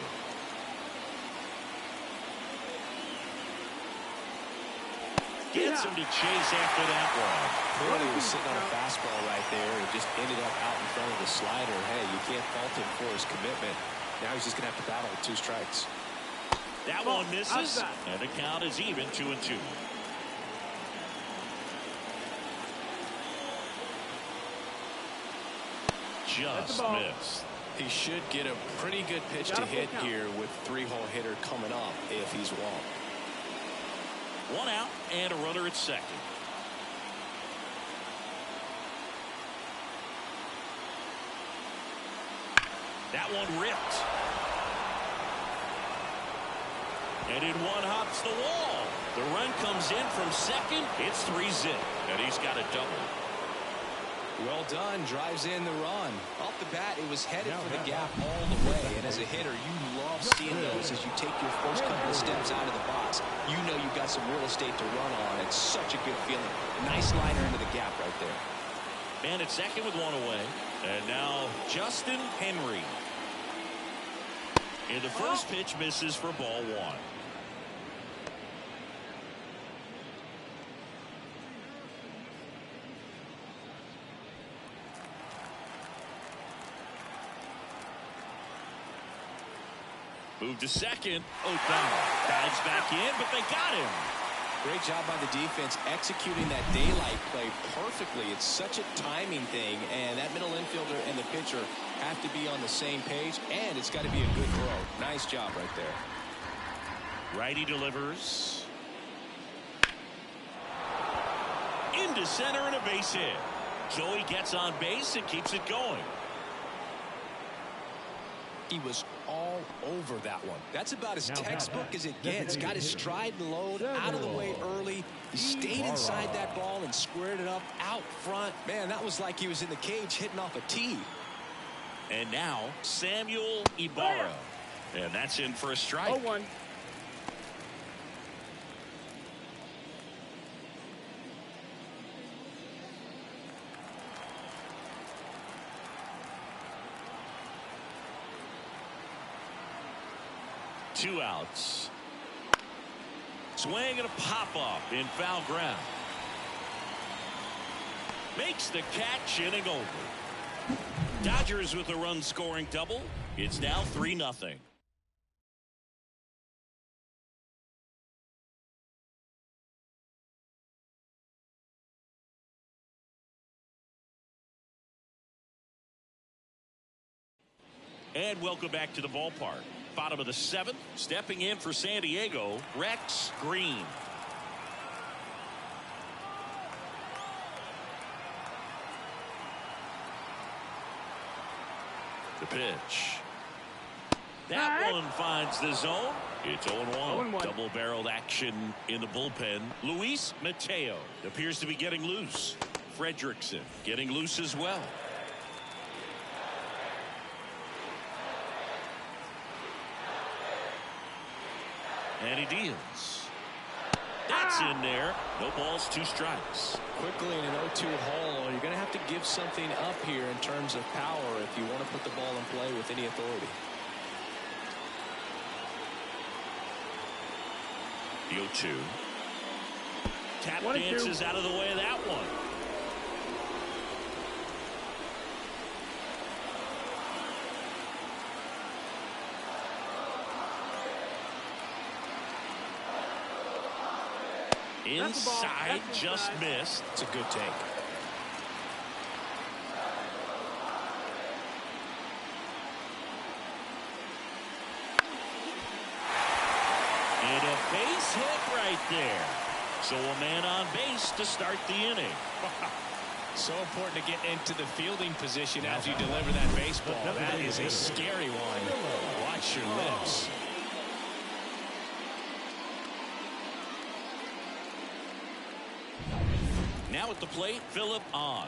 Gets him to chase after that one. Clearly was sitting on a fastball right there and just ended up out in front of the slider. Hey, you can't fault him for his commitment. Now he's just going to have to battle with 2 strikes. That one misses, and the count is even 2-2. Just missed. He should get a pretty good pitch to hit here with 3-hole hitter coming up if he's walked. 1 out and a runner at second. That one ripped. And in one hops the wall. The run comes in from second. It's 3-0. And he's got a double. Well done. Drives in the run. Off the bat, it was headed for the gap all the way. And as a hitter, you love seeing those as you take your first couple of steps out of the box. You know you've got some real estate to run on. It's such a good feeling. Nice liner into the gap right there. And at second with one away. And now Justin Henry. And the first pitch misses for ball 1. Move to second. O'Donnell dives back in, but they got him. Great job by the defense executing that daylight play perfectly. It's such a timing thing, and that middle infielder and the pitcher have to be on the same page, and it's got to be a good throw. Nice job right there. Righty delivers. Into center and a base hit. Joey gets on base and keeps it going. He was all over that one. That's about as textbook as it gets. Got his stride and load out of the way early. He stayed inside that ball and squared it up out front. Man, that was like he was in the cage hitting off a tee. And now Samuel Ibarra. And that's in for a strike. 0-1. Two outs. Swing and a pop-up in foul ground. Makes the catch, inning over. Dodgers with a run-scoring double. It's now 3-0. And welcome back to the ballpark. Bottom of the 7th, stepping in for San Diego, Rex Green. The pitch. That one finds the zone. It's 0-1. Double-barreled action in the bullpen. Luis Mateo appears to be getting loose. Fredrickson getting loose as well. And he deals. That's in there. No balls, 2 strikes. Quickly in an 0-2 hole, you're going to have to give something up here in terms of power if you want to put the ball in play with any authority. The 0-2. Tap dances out of the way of that one. Inside, just missed. It's a good take. And a base hit right there. So a man on base to start the inning. So important to get into the fielding position as you deliver that baseball. That is a scary one. Watch your lips. Now at the plate, Phillip on.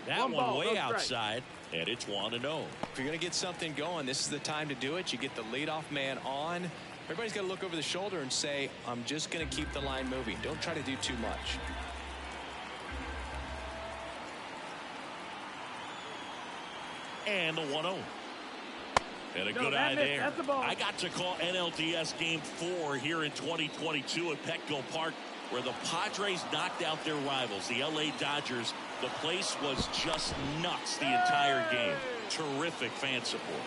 That one way outside, and it's 1-0. If you're going to get something going, this is the time to do it. You get the leadoff man on. Everybody's got to look over the shoulder and say, I'm just going to keep the line moving. Don't try to do too much. And the 1-0. And a good eye there. I got to call NLDS Game 4 here in 2022 at Petco Park, where the Padres knocked out their rivals, the LA Dodgers. The place was just nuts the entire game. Terrific fan support.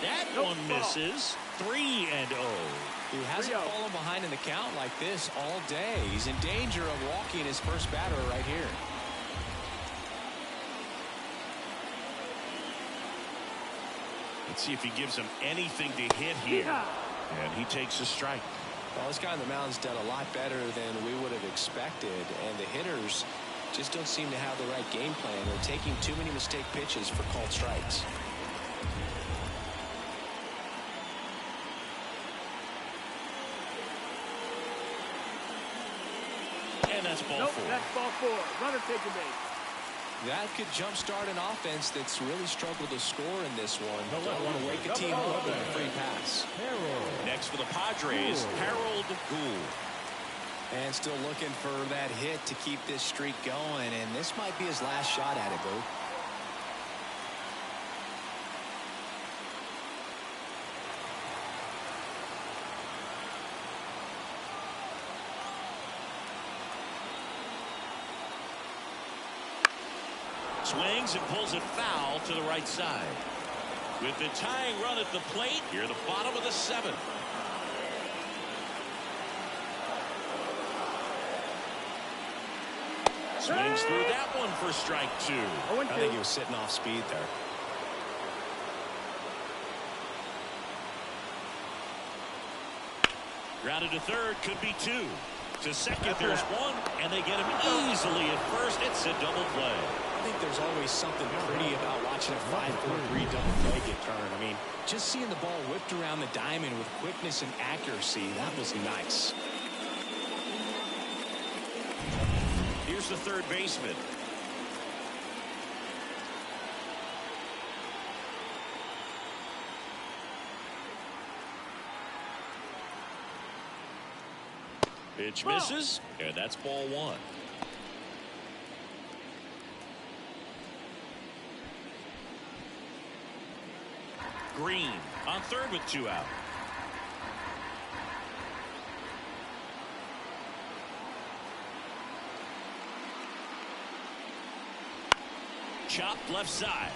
That one misses. 3-0. He hasn't fallen behind in the count like this all day. He's in danger of walking his first batter right here. Let's see if he gives him anything to hit here. And he takes a strike. Well, this guy on the mound's done a lot better than we would have expected. And the hitters just don't seem to have the right game plan. They're taking too many mistake pitches for called strikes. And that's ball 4. That's ball 4. Runner taking base. That could jumpstart an offense that's really struggled to score in this one. Don't want to wake a team up with a free pass. Next for the Padres, Harold Gould. And still looking for that hit to keep this streak going. And this might be his last shot at it, Boo. Swings and pulls it foul to the right side. With the tying run at the plate, here the bottom of the 7th. Swings through that one for strike 2. I think he was sitting off speed there. Grounded to third, could be 2. To second, there's 1, and they get him easily at first. It's a double play. I think there's always something pretty about watching a 5-4-3 double play get turned. I mean, just seeing the ball whipped around the diamond with quickness and accuracy, that was nice. Here's the third baseman. Pitch misses, and that's ball 1. Green on third with 2 out. Chopped left side.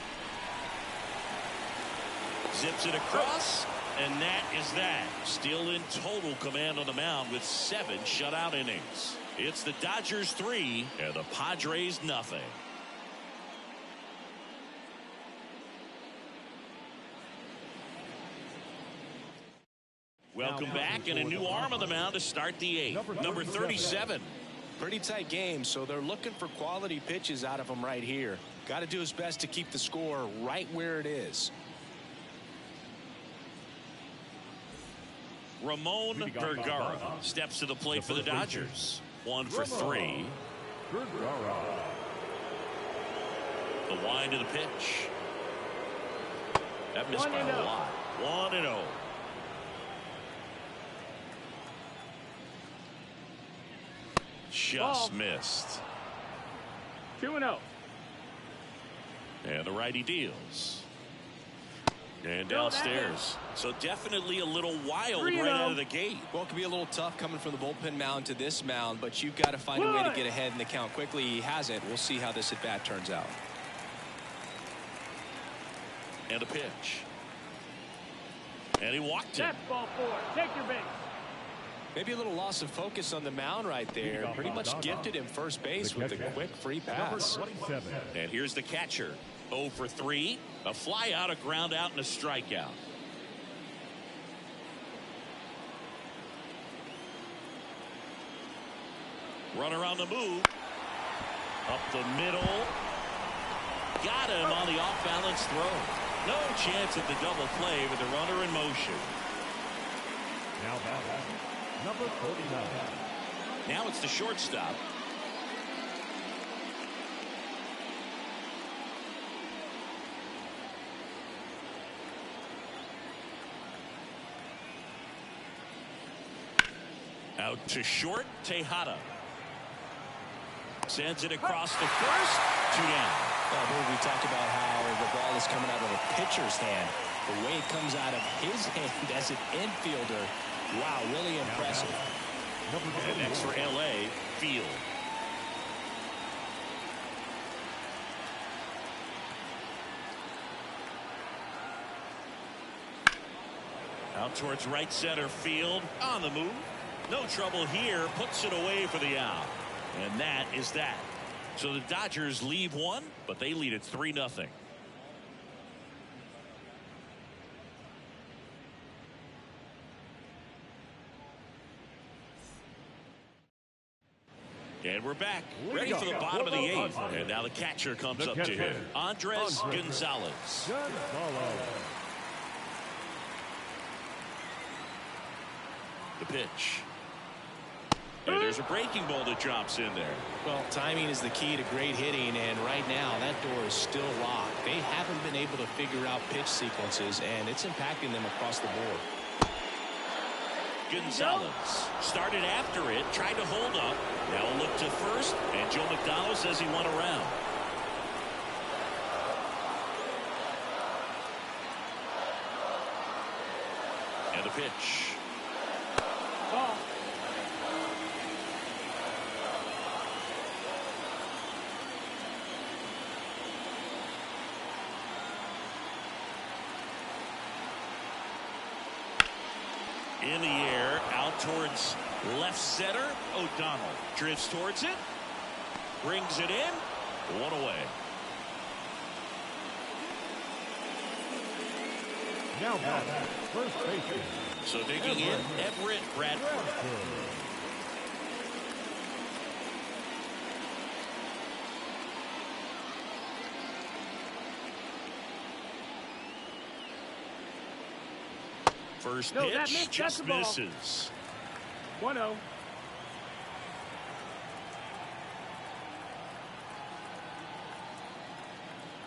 Zips it across, and that is that. Still in total command on the mound with 7 shutout innings. It's the Dodgers 3 and the Padres nothing. Welcome back, and a new arm on the mound to start the 8th. Number 37. Pretty tight game, so they're looking for quality pitches out of him right here. Got to do his best to keep the score right where it is. Ramon Vergara steps to the plate for the Dodgers. 1 for 3. The wind of the pitch. That missed by a lot. 1-0. Just missed. 2-0. And the righty deals. And downstairs. So definitely a little wild right out of the gate. Well, it can be a little tough coming from the bullpen mound to this mound, but you've got to find a way to get ahead in the count quickly. He hasn't. We'll see how this at bat turns out. And a pitch. And he walked it. That's ball 4. Take your base. Maybe a little loss of focus on the mound right there. Pretty much gifted him first base with a quick free pass. 27. And here's the catcher. 0 for 3. A fly out, a ground out, and a strikeout. Runner on the move. Up the middle. Got him on the off-balance throw. No chance at the double play with the runner in motion. Now batting, number 49. Now it's the shortstop. Out to short, Tejada. Sends it across the first. 2 down. Well, we talked about how the ball is coming out of a pitcher's hand. The way it comes out of his hand as an infielder. Wow, really impressive. And next for LA, Field. Out towards right center field. On the move. No trouble here. Puts it away for the out. And that is that. So the Dodgers leave one, but they lead it 3-0. And we're back, ready for the bottom of the 8th. And now the catcher comes up to him. Andres Gonzalez. The pitch. And there's a breaking ball that drops in there. Well, timing is the key to great hitting, and right now that door is still locked. They haven't been able to figure out pitch sequences, and it's impacting them across the board. Gonzalez started after it, tried to hold up. Now a look to first, and Joe McDonald says he went around. And a pitch. Ball. In the air, out towards left center. O'Donnell drifts towards it. Brings it in. 1 away. Now batting, first baseman. So digging in, Everett Bradford. First pitch just misses. 1-0.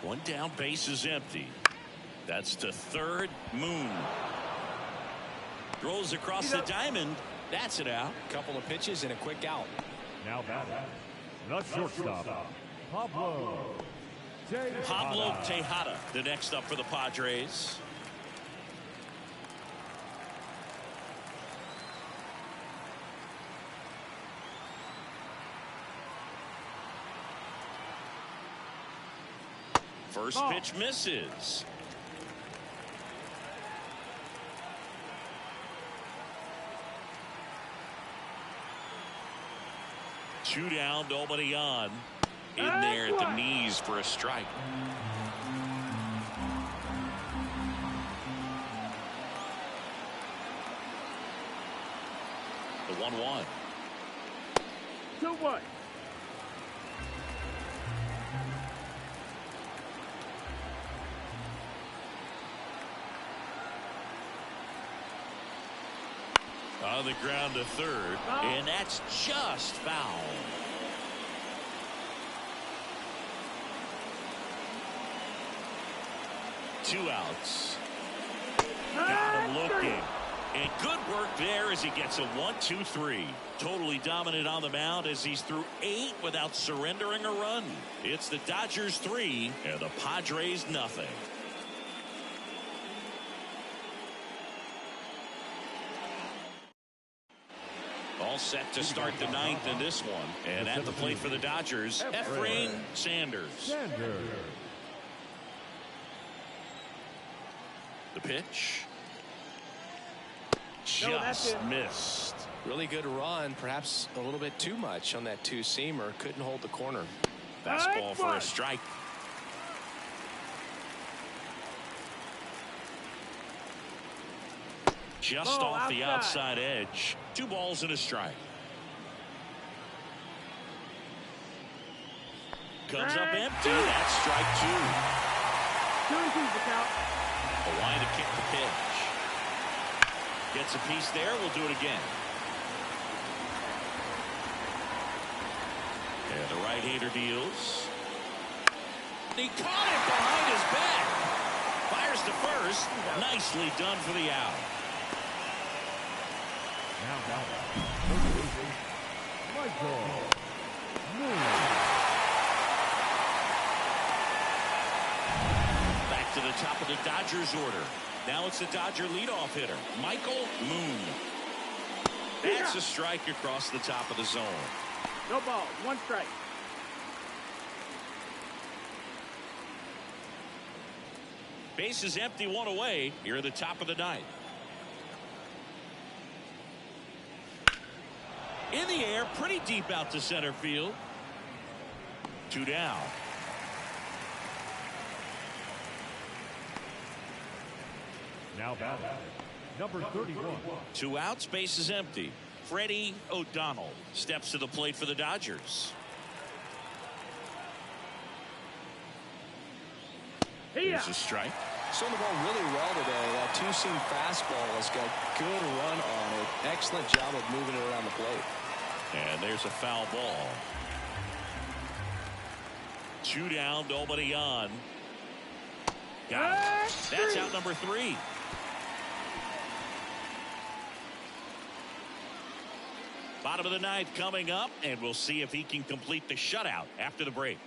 One down, base is empty. That's to third. Moon rolls across the diamond. That's it out. Couple of pitches and a quick out. Now batting, the shortstop, Pablo Tejada, the next up for the Padres. First pitch misses. Two down, nobody on. In there at the knees for a strike. The 1-1. 2-1. On the ground to third, and that's just foul. Two outs. Got him looking. And good work there as he gets a 1-2-3. Totally dominant on the mound as he's through 8 without surrendering a run. It's the Dodgers 3 and the Padres nothing. All set to start the ninth in this one. And at the plate for the Dodgers, Efrain Sanders. The pitch. Just missed. Really good run, perhaps a little bit too much on that two-seamer. Couldn't hold the corner. Fastball for a strike. Just off the outside edge. 2 balls and a strike. Comes up empty. That's strike 2. 2-2 the count. A line to kick the pitch. Gets a piece there. We'll do it again. And the right-hander deals. He caught it behind his back. Fires to first. Nicely done for the out. Back to the top of the Dodgers order. Now it's the Dodger leadoff hitter, Michael Moon. That's a strike across the top of the zone. No ball, 1 strike. Base is empty, 1 away. Here at the top of the ninth. In the air, pretty deep out to center field. 2 down. Now batting, number 31. 2 outs, base is empty. Freddie O'Donnell steps to the plate for the Dodgers. Here's a strike. Throwing the ball really well today. That two-seam fastball has got good run on it. Excellent job of moving it around the plate. And there's a foul ball. 2 down, nobody on. Got it. That's out number 3. Bottom of the ninth coming up, and we'll see if he can complete the shutout after the break.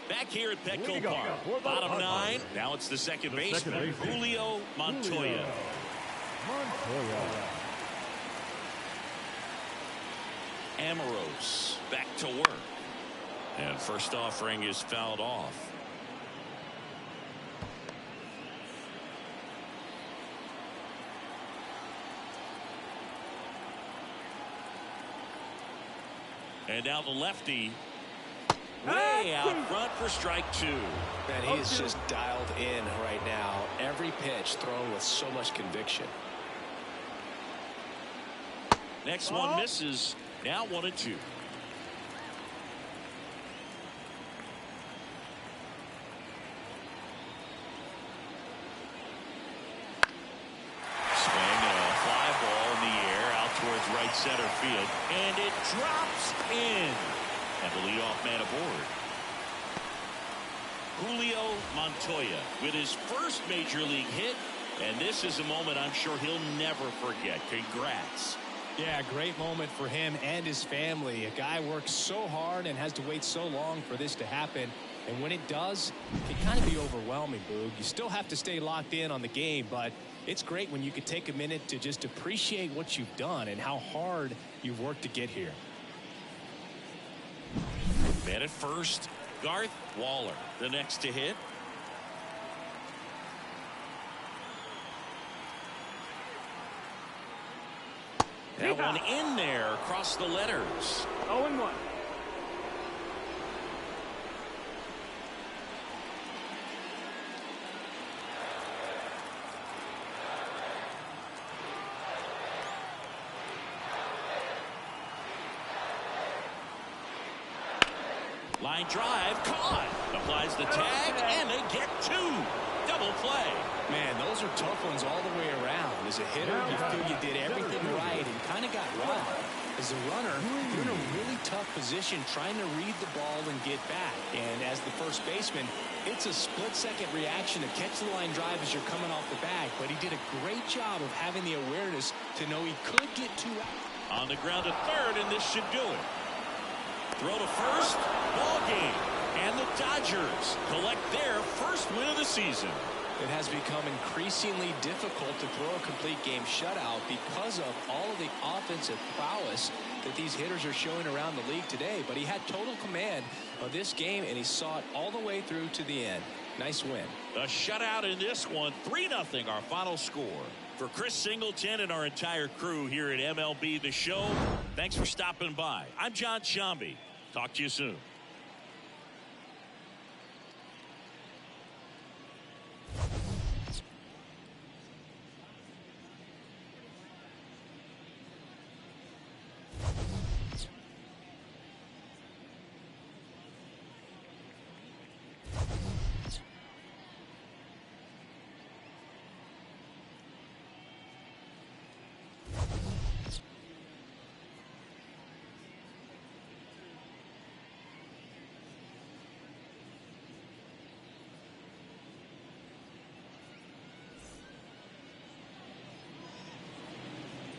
Back here at Petco Park. Bottom 9. Now it's the second baseman, Julio Montoya. Amorose back to work. And first offering is fouled off. And now the lefty way out front for strike 2. And he is just dialed in right now. Every pitch thrown with so much conviction. Next one misses. Now 1-2. Swing and a fly ball in the air out towards right center field. And it drops in. And the leadoff man aboard. Julio Montoya with his first major league hit. And this is a moment I'm sure he'll never forget. Congrats. Yeah, great moment for him and his family. A guy works so hard and has to wait so long for this to happen. And when it does, it can kind of be overwhelming, Boog. You still have to stay locked in on the game, but it's great when you can take a minute to just appreciate what you've done and how hard you've worked to get here. Man at first, Garth Waller, the next to hit. That one in there across the letters. 0-1. Line drive, caught. Applies the tag, and they get 2. Double play. Man, those are tough ones all the way around. As a hitter, you feel you did everything right and kind of got robbed. As a runner, you're in a really tough position trying to read the ball and get back. And as the first baseman, it's a split-second reaction to catch the line drive as you're coming off the bag. But he did a great job of having the awareness to know he could get 2 out. On the ground at third, and this should do it. Throw to first, ball game. And the Dodgers collect their first win of the season. It has become increasingly difficult to throw a complete game shutout because of all of the offensive prowess that these hitters are showing around the league today. But he had total command of this game, and he saw it all the way through to the end. Nice win. A shutout in this one, 3-0 our final score. For Chris Singleton and our entire crew here at MLB The Show, thanks for stopping by. I'm John Shambi. Talk to you soon.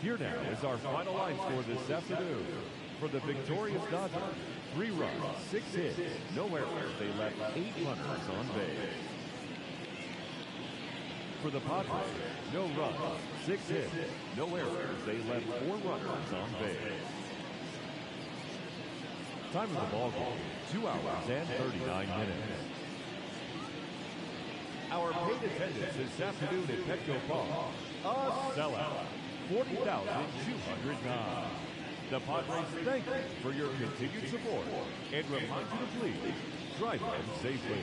Here now is our final line score this afternoon. For the victorious Dodgers, 3 runs, 6 hits, no errors. They left 8 runners on base. For the Padres, no runs, 6 hits, no errors. They left 4 runners on base. Time of the ball game, 2 hours and 39 minutes. Our paid attendance this afternoon at Petco Park, a sellout. 40,209. The Padres thank you for your continued support and remind you to please drive them safely.